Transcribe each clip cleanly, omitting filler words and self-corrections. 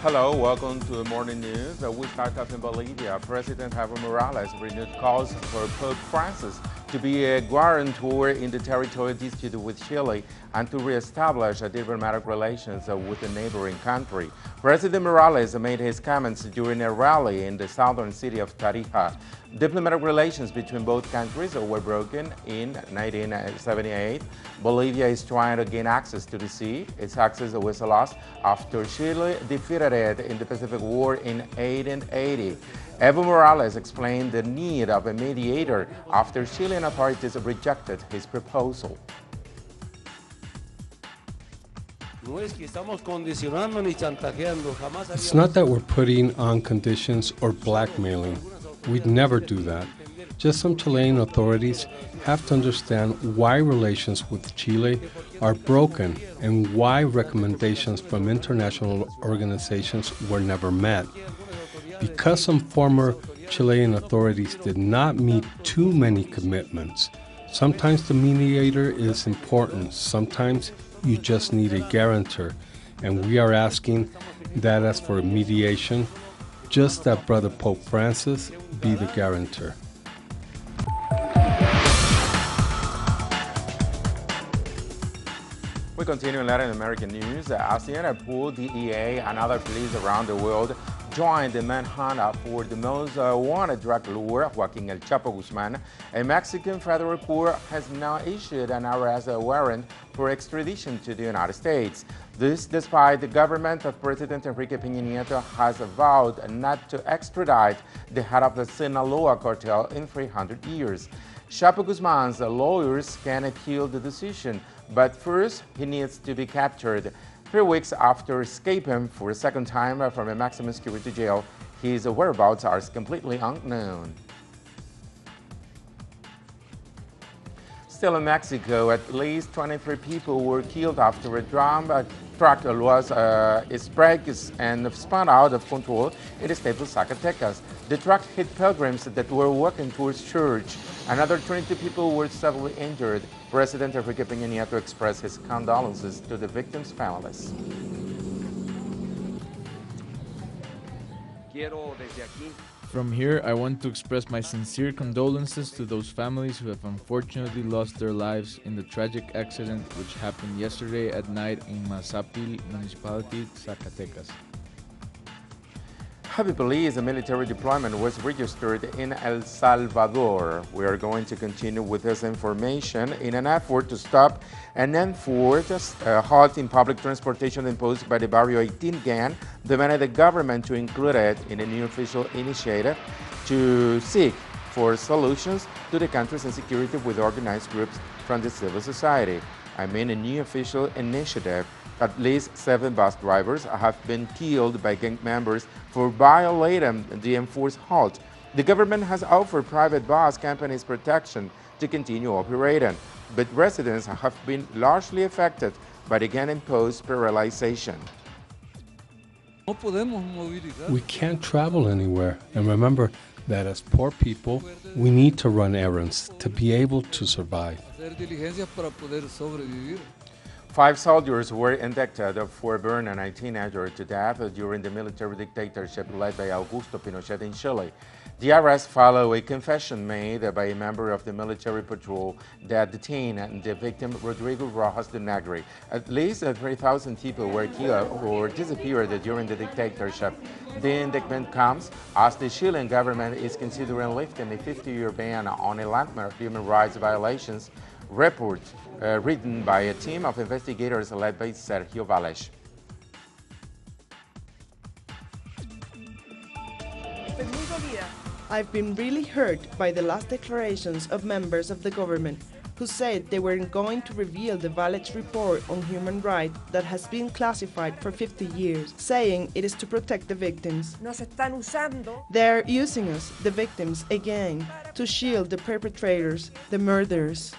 Hello, welcome to the morning news. We start off in Bolivia. President Evo Morales renewed calls for Pope Francis to be a guarantor in the territorial dispute with Chile and to reestablish diplomatic relations with the neighboring country. President Morales made his comments during a rally in the southern city of Tarija. Diplomatic relations between both countries were broken in 1978. Bolivia is trying to gain access to the sea. Its access was lost after Chile defeated it in the Pacific War in 1880. Evo Morales explained the need of a mediator after Chilean authorities rejected his proposal. It's not that we're putting on conditions or blackmailing. We'd never do that. Just some Chilean authorities have to understand why relations with Chile are broken and why recommendations from international organizations were never met. Because some former Chilean authorities did not meet too many commitments, sometimes the mediator is important, sometimes you just need a guarantor, and we are asking that as for mediation, just that Brother Pope Francis be the guarantor. We continue in Latin American news. ASEAN, Pool, DEA, and other police around the world joined the manhunt for the most wanted drug lord, Joaquin El Chapo Guzman. A Mexican federal court has now issued an arrest warrant for extradition to the United States. This despite the government of President Enrique Peña Nieto has vowed not to extradite the head of the Sinaloa cartel in 300 years. Chapo Guzman's lawyers can appeal the decision, but first he needs to be captured. 3 weeks after escaping for a second time from a maximum security jail, his whereabouts are completely unknown. Still in Mexico, at least 23 people were killed after a truck lost its brakes and spun out of control in the state of Zacatecas. The truck hit pilgrims that were walking towards church. Another 22 people were severely injured. President Enrique Peña Nieto expressed his condolences to the victims' families. From here, I want to express my sincere condolences to those families who have unfortunately lost their lives in the tragic accident which happened yesterday at night in Mazapil municipality, Zacatecas. Heavy police and military deployment was registered in El Salvador. We are going to continue with this information in an effort to stop and enforce a halt in public transportation imposed by the Barrio 18 gang, demanded the government to include it in a new official initiative to seek for solutions to the country's insecurity with organized groups from the civil society. A new official initiative. At least 7 bus drivers have been killed by gang members for violating the enforced halt. The government has offered private bus companies protection to continue operating, but residents have been largely affected by the gang-imposed paralyzation. We can't travel anywhere, and remember that as poor people, we need to run errands to be able to survive. 5 soldiers were indicted for burning a teenager to death during the military dictatorship led by Augusto Pinochet in Chile. The arrest followed a confession made by a member of the military patrol that detained the victim, Rodrigo Rojas de Negri. At least 3,000 people were killed or disappeared during the dictatorship. The indictment comes as the Chilean government is considering lifting a 50-year ban on a landmark human rights violations report written by a team of investigators led by Sergio Valles. I've been really hurt by the last declarations of members of the government who said they weren't going to reveal the Valles report on human rights that has been classified for 50 years, saying it is to protect the victims. They're using us, the victims, again, to shield the perpetrators, the murderers.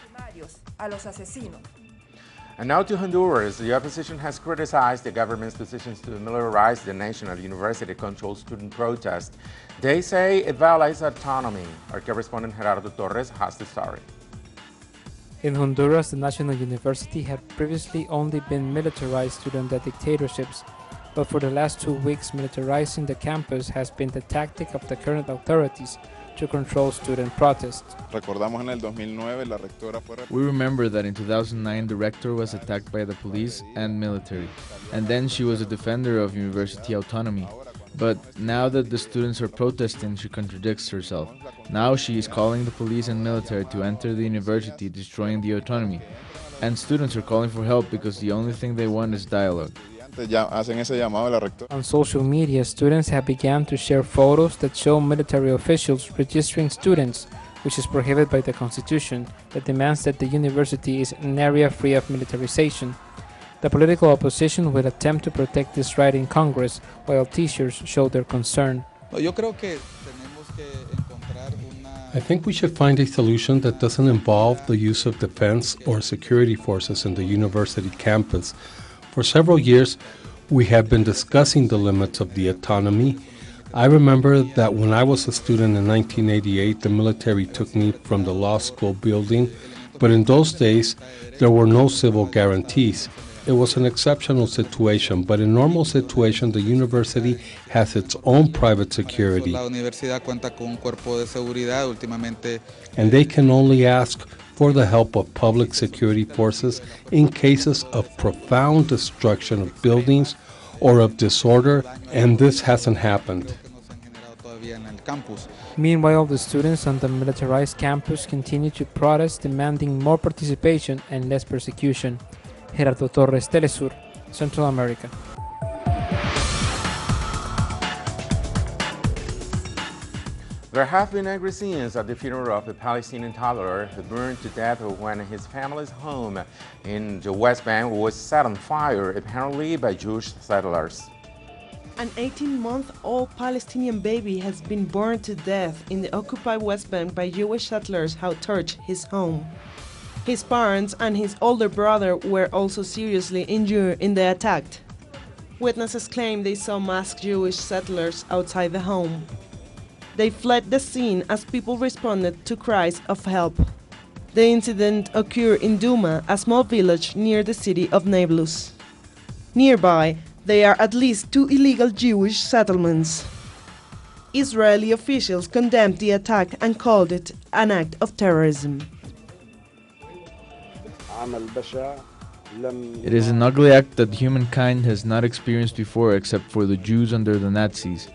And now to Honduras. The opposition has criticized the government's decisions to militarize the national university-controlled student protest. They say it violates autonomy. Our correspondent Gerardo Torres has the story. In Honduras, the national university had previously only been militarized during the dictatorships, but for the last 2 weeks militarizing the campus has been the tactic of the current authorities to control student protests. We remember that in 2009 the rector was attacked by the police and military, and then she was a defender of university autonomy. But now that the students are protesting, she contradicts herself. Now she is calling the police and military to enter the university, destroying the autonomy. And students are calling for help because the only thing they want is dialogue. On social media, students have begun to share photos that show military officials registering students, which is prohibited by the Constitution that demands that the university is an area free of militarization. The political opposition will attempt to protect this right in Congress, while teachers show their concern. I think we should find a solution that doesn't involve the use of defense or security forces in the university campus. For several years, we have been discussing the limits of the autonomy. I remember that when I was a student in 1988, the military took me from the law school building, but in those days, there were no civil guarantees. It was an exceptional situation, but in normal situation, the university has its own private security. And they can only ask for the help of public security forces in cases of profound destruction of buildings or of disorder, and this hasn't happened. Meanwhile, the students on the militarized campus continue to protest, demanding more participation and less persecution. Gerardo Torres, Telesur, Central America. There have been angry scenes at the funeral of a Palestinian toddler who burned to death when his family's home in the West Bank was set on fire, apparently by Jewish settlers. An 18-month-old Palestinian baby has been burned to death in the occupied West Bank by Jewish settlers who torched his home. His parents and his older brother were also seriously injured in the attack. Witnesses claim they saw masked Jewish settlers outside the home. They fled the scene as people responded to cries of help. The incident occurred in Duma, a small village near the city of Nablus. Nearby, there are at least 2 illegal Jewish settlements. Israeli officials condemned the attack and called it an act of terrorism. It is an ugly act that humankind has not experienced before except for the Jews under the Nazis.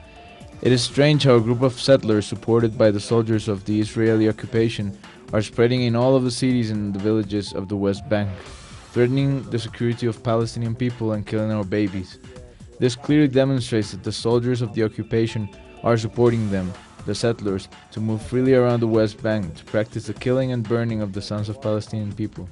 It is strange how a group of settlers supported by the soldiers of the Israeli occupation are spreading in all of the cities and the villages of the West Bank, threatening the security of Palestinian people and killing our babies. This clearly demonstrates that the soldiers of the occupation are supporting them, the settlers, to move freely around the West Bank to practice the killing and burning of the sons of Palestinian people.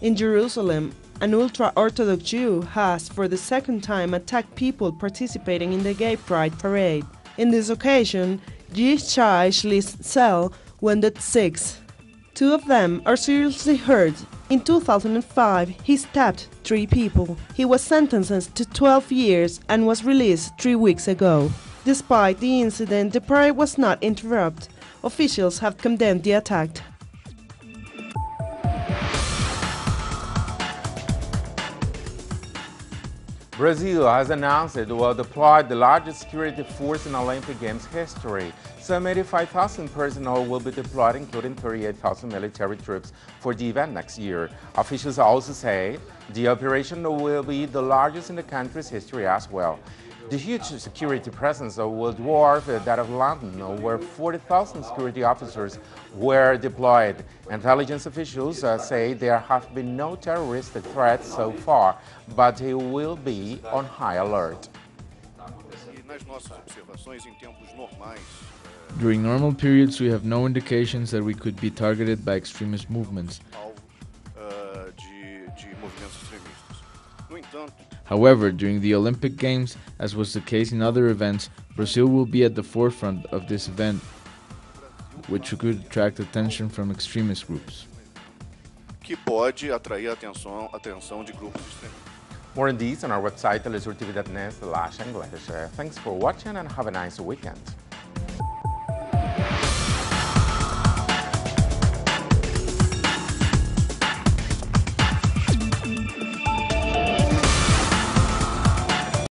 In Jerusalem, an ultra-Orthodox Jew has, for the second time, attacked people participating in the Gay Pride parade. In this occasion, Yishai Shlisel wounded 6. 2 of them are seriously hurt. In 2005, he stabbed 3 people. He was sentenced to 12 years and was released 3 weeks ago. Despite the incident, the parade was not interrupted. Officials have condemned the attack. Brazil has announced it will deploy the largest security force in Olympic Games history. Some 85,000 personnel will be deployed, including 38,000 military troops, for the event next year. Officials also say the operation will be the largest in the country's history as well. The huge security presence will dwarf that of London, where 40,000 security officers were deployed. Intelligence officials say there have been no terroristic threats so far, but he will be on high alert. During normal periods, we have no indications that we could be targeted by extremist movements. However, during the Olympic Games, as was the case in other events, Brazil will be at the forefront of this event, which could attract attention from extremist groups. More on these on our website, telesurtv.net/English. Thanks for watching and have a nice weekend.